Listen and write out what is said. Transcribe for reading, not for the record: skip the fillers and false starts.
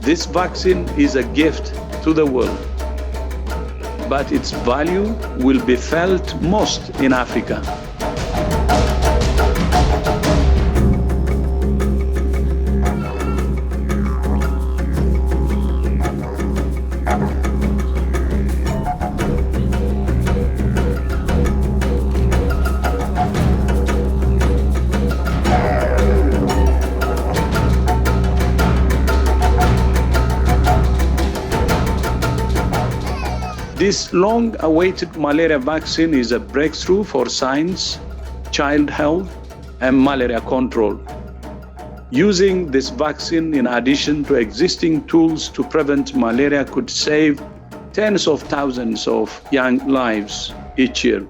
This vaccine is a gift to the world, but its value will be felt most in Africa. This long-awaited malaria vaccine is a breakthrough for science, child health, and malaria control. Using this vaccine in addition to existing tools to prevent malaria could save tens of thousands of young lives each year.